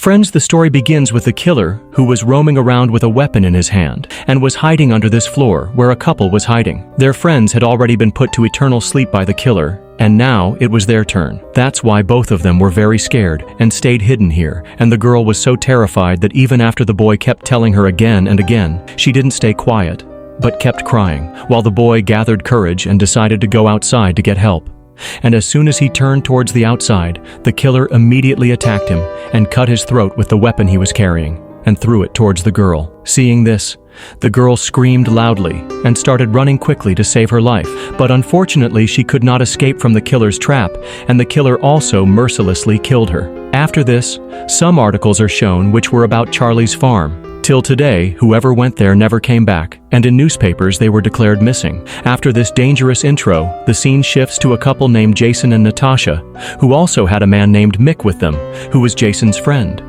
Friends, the story begins with the killer who was roaming around with a weapon in his hand and was hiding under this floor where a couple was hiding. Their friends had already been put to eternal sleep by the killer, and now it was their turn. That's why both of them were very scared and stayed hidden here, and the girl was so terrified that even after the boy kept telling her again and again, she didn't stay quiet, but kept crying, while the boy gathered courage and decided to go outside to get help. And as soon as he turned towards the outside, the killer immediately attacked him and cut his throat with the weapon he was carrying and threw it towards the girl. Seeing this, the girl screamed loudly and started running quickly to save her life, but unfortunately she could not escape from the killer's trap, and the killer also mercilessly killed her. After this, some articles are shown which were about Charlie's farm. Till today, whoever went there never came back, and in newspapers they were declared missing. After this dangerous intro, the scene shifts to a couple named Jason and Natasha, who also had a man named Mick with them, who was Jason's friend.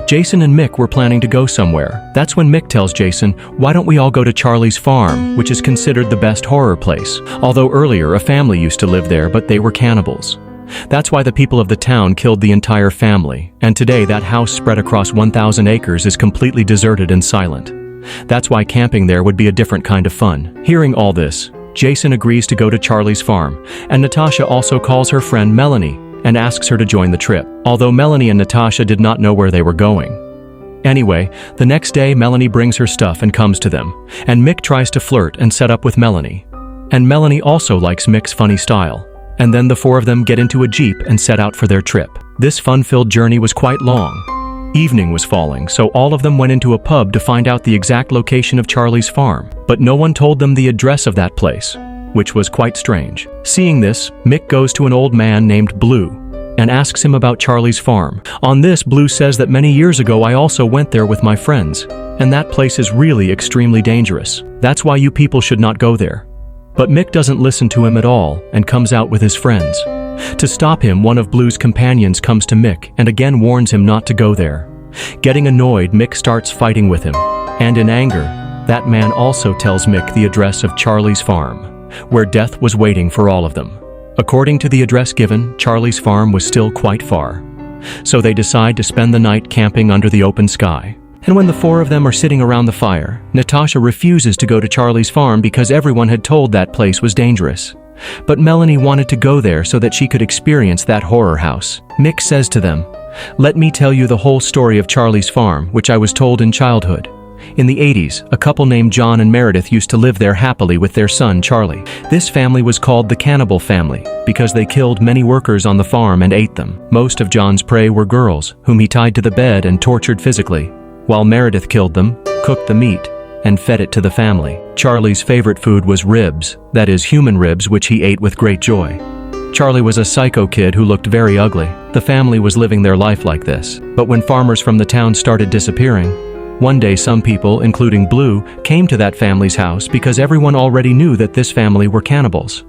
Jason and Mick were planning to go somewhere. That's when Mick tells Jason, "Why don't we all go to Charlie's farm, which is considered the best horror place?" Although earlier a family used to live there, but they were cannibals. That's why the people of the town killed the entire family, and today that house spread across 1,000 acres is completely deserted and silent. That's why camping there would be a different kind of fun. Hearing all this, Jason agrees to go to Charlie's farm, and Natasha also calls her friend Melanie and asks her to join the trip, although Melanie and Natasha did not know where they were going. Anyway, the next day Melanie brings her stuff and comes to them, and Mick tries to flirt and set up with Melanie. And Melanie also likes Mick's funny style. And then the four of them get into a jeep and set out for their trip. This fun-filled journey was quite long. Evening was falling, so all of them went into a pub to find out the exact location of Charlie's farm, but no one told them the address of that place, which was quite strange. Seeing this, Mick goes to an old man named Blue and asks him about Charlie's farm. On this, Blue says that many years ago I also went there with my friends, and that place is really extremely dangerous. That's why you people should not go there. But Mick doesn't listen to him at all and comes out with his friends. To stop him, one of Blue's companions comes to Mick and again warns him not to go there. Getting annoyed, Mick starts fighting with him. And in anger, that man also tells Mick the address of Charlie's farm, where death was waiting for all of them. According to the address given, Charlie's farm was still quite far. So they decide to spend the night camping under the open sky. And when the four of them are sitting around the fire, Natasha refuses to go to Charlie's farm because everyone had told that place was dangerous. But Melanie wanted to go there so that she could experience that horror house. Mick says to them, "Let me tell you the whole story of Charlie's farm, which I was told in childhood. In the 80s, a couple named John and Meredith used to live there happily with their son, Charlie. This family was called the Cannibal Family because they killed many workers on the farm and ate them. Most of John's prey were girls, whom he tied to the bed and tortured physically, while Meredith killed them, cooked the meat, and fed it to the family. Charlie's favorite food was ribs, that is human ribs, which he ate with great joy. Charlie was a psycho kid who looked very ugly. The family was living their life like this. But when farmers from the town started disappearing, one day some people, including Blue, came to that family's house because everyone already knew that this family were cannibals.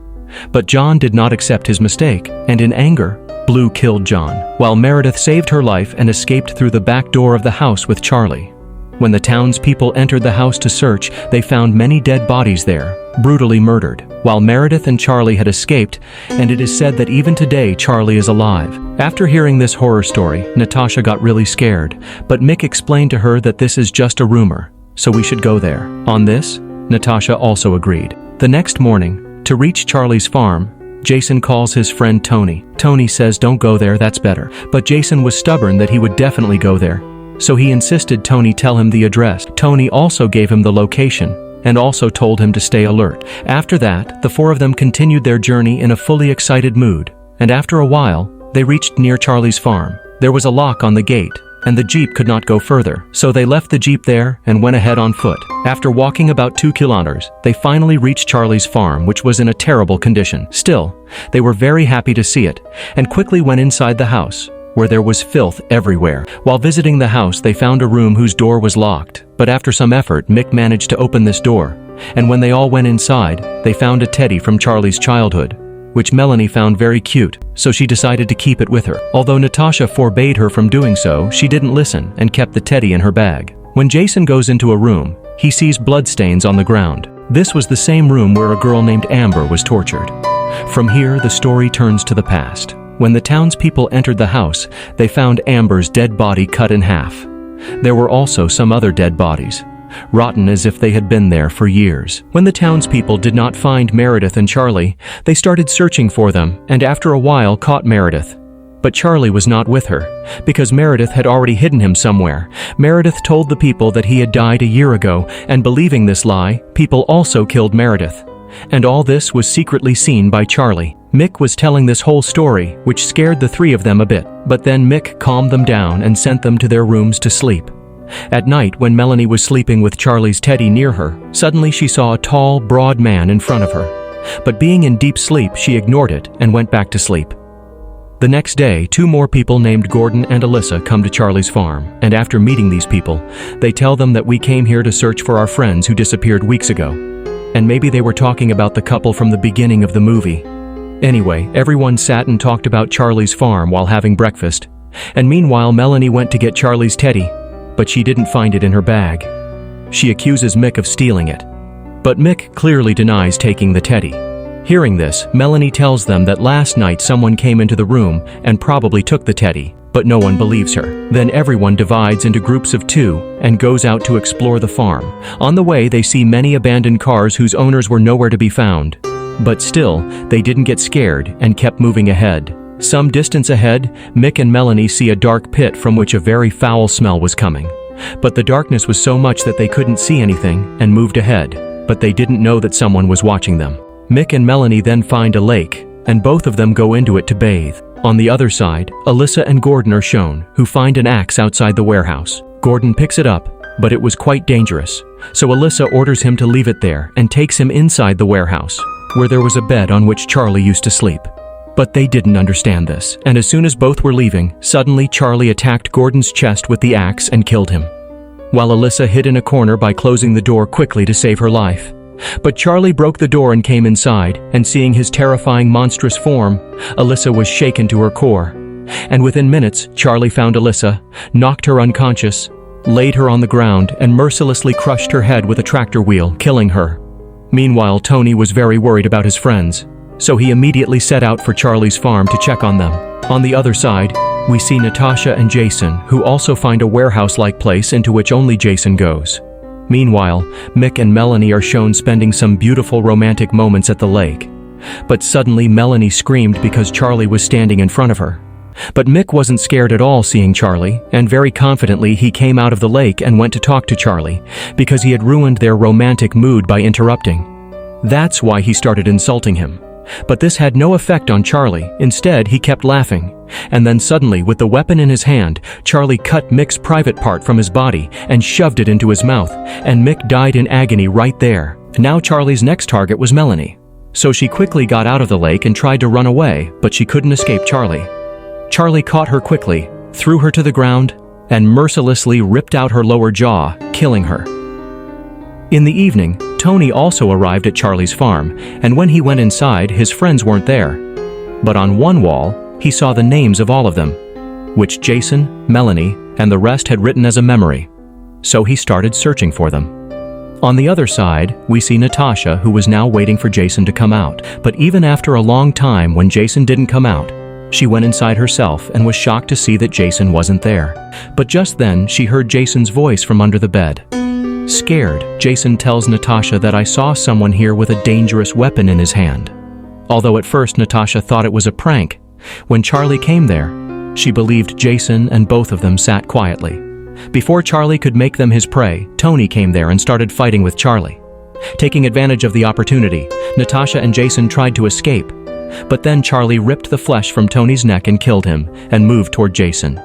But John did not accept his mistake, and in anger, Blue killed John, while Meredith saved her life and escaped through the back door of the house with Charlie. When the townspeople entered the house to search, they found many dead bodies there, brutally murdered, while Meredith and Charlie had escaped, and it is said that even today Charlie is alive. After hearing this horror story, Natasha got really scared, but Mick explained to her that this is just a rumor, so we should go there. On this, Natasha also agreed. The next morning, to reach Charlie's farm, Jason calls his friend Tony. Tony says don't go there, that's better. But Jason was stubborn that he would definitely go there, so he insisted Tony tell him the address. Tony also gave him the location and also told him to stay alert. After that, the four of them continued their journey in a fully excited mood, and after a while, they reached near Charlie's farm. There was a lock on the gate, and the jeep could not go further, so they left the jeep there and went ahead on foot. After walking about 2 kilometers, they finally reached Charlie's farm, which was in a terrible condition. Still, they were very happy to see it, and quickly went inside the house, where there was filth everywhere. While visiting the house, they found a room whose door was locked, but after some effort, Mick managed to open this door, and when they all went inside, they found a teddy from Charlie's childhood, which Melanie found very cute, so she decided to keep it with her. Although Natasha forbade her from doing so, she didn't listen and kept the teddy in her bag. When Jason goes into a room, he sees bloodstains on the ground. This was the same room where a girl named Amber was tortured. From here, the story turns to the past, When the townspeople entered the house, they found Amber's dead body cut in half. There were also some other dead bodies, rotten as if they had been there for years. When the townspeople did not find Meredith and Charlie, they started searching for them and after a while caught Meredith. But Charlie was not with her, because Meredith had already hidden him somewhere. Meredith told the people that he had died a year ago, and believing this lie, people also killed Meredith. And all this was secretly seen by Charlie. Mick was telling this whole story, which scared the three of them a bit. But then Mick calmed them down and sent them to their rooms to sleep. At night, when Melanie was sleeping with Charlie's teddy near her, suddenly she saw a tall, broad man in front of her. But being in deep sleep, she ignored it and went back to sleep. The next day, two more people named Gordon and Alyssa come to Charlie's farm, and after meeting these people, they tell them that we came here to search for our friends who disappeared weeks ago. And maybe they were talking about the couple from the beginning of the movie. Anyway, everyone sat and talked about Charlie's farm while having breakfast. And meanwhile, Melanie went to get Charlie's teddy, but she didn't find it in her bag. She accuses Mick of stealing it. But Mick clearly denies taking the teddy. Hearing this, Melanie tells them that last night someone came into the room and probably took the teddy, but no one believes her. Then everyone divides into groups of two and goes out to explore the farm. On the way, they see many abandoned cars whose owners were nowhere to be found. But still, they didn't get scared and kept moving ahead. Some distance ahead, Mick and Melanie see a dark pit from which a very foul smell was coming. But the darkness was so much that they couldn't see anything and moved ahead, but they didn't know that someone was watching them. Mick and Melanie then find a lake, and both of them go into it to bathe. On the other side, Alyssa and Gordon are shown, who find an axe outside the warehouse. Gordon picks it up, but it was quite dangerous, so Alyssa orders him to leave it there and takes him inside the warehouse, where there was a bed on which Charlie used to sleep. But they didn't understand this, and as soon as both were leaving, suddenly Charlie attacked Gordon's chest with the axe and killed him, while Alyssa hid in a corner by closing the door quickly to save her life. But Charlie broke the door and came inside, and seeing his terrifying monstrous form, Alyssa was shaken to her core. And within minutes, Charlie found Alyssa, knocked her unconscious, laid her on the ground, and mercilessly crushed her head with a tractor wheel, killing her. Meanwhile, Tony was very worried about his friends, so he immediately set out for Charlie's farm to check on them. On the other side, we see Natasha and Jason, who also find a warehouse-like place into which only Jason goes. Meanwhile, Mick and Melanie are shown spending some beautiful romantic moments at the lake. But suddenly Melanie screamed because Charlie was standing in front of her. But Mick wasn't scared at all seeing Charlie, and very confidently he came out of the lake and went to talk to Charlie, because he had ruined their romantic mood by interrupting. That's why he started insulting him. But this had no effect on Charlie. Instead, he kept laughing. And then suddenly, with the weapon in his hand, Charlie cut Mick's private part from his body and shoved it into his mouth, and Mick died in agony right there. Now Charlie's next target was Melanie. So she quickly got out of the lake and tried to run away, but she couldn't escape Charlie. Charlie caught her quickly, threw her to the ground, and mercilessly ripped out her lower jaw, killing her. In the evening, Tony also arrived at Charlie's farm, and when he went inside, his friends weren't there. But on one wall, he saw the names of all of them, which Jason, Melanie, and the rest had written as a memory. So he started searching for them. On the other side, we see Natasha, who was now waiting for Jason to come out. But even after a long time, when Jason didn't come out, she went inside herself and was shocked to see that Jason wasn't there. But just then, she heard Jason's voice from under the bed. Scared, Jason tells Natasha that I saw someone here with a dangerous weapon in his hand. Although at first Natasha thought it was a prank, when Charlie came there, she believed Jason, and both of them sat quietly. Before Charlie could make them his prey, Tony came there and started fighting with Charlie. Taking advantage of the opportunity, Natasha and Jason tried to escape, but then Charlie ripped the flesh from Tony's neck and killed him, and moved toward Jason.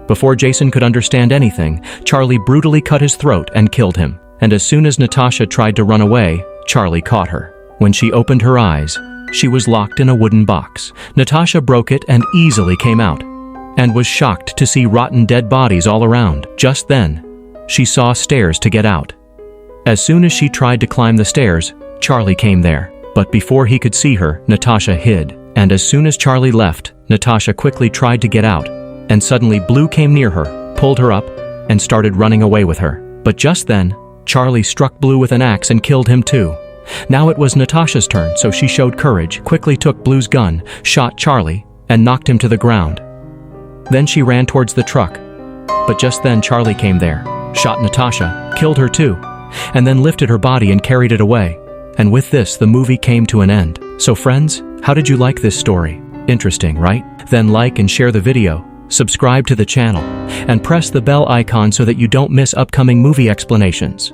Before Jason could understand anything, Charlie brutally cut his throat and killed him. And as soon as Natasha tried to run away, Charlie caught her. When she opened her eyes, she was locked in a wooden box. Natasha broke it and easily came out, and was shocked to see rotten dead bodies all around. Just then, she saw stairs to get out. As soon as she tried to climb the stairs, Charlie came there. But before he could see her, Natasha hid. And as soon as Charlie left, Natasha quickly tried to get out. And suddenly Blue came near her, pulled her up, and started running away with her. But just then, Charlie struck Blue with an axe and killed him too. Now it was Natasha's turn, so she showed courage, quickly took Blue's gun, shot Charlie, and knocked him to the ground. Then she ran towards the truck. But just then Charlie came there, shot Natasha, killed her too, and then lifted her body and carried it away. And with this, the movie came to an end. So friends, how did you like this story? Interesting, right? Then like and share the video, subscribe to the channel, and press the bell icon so that you don't miss upcoming movie explanations.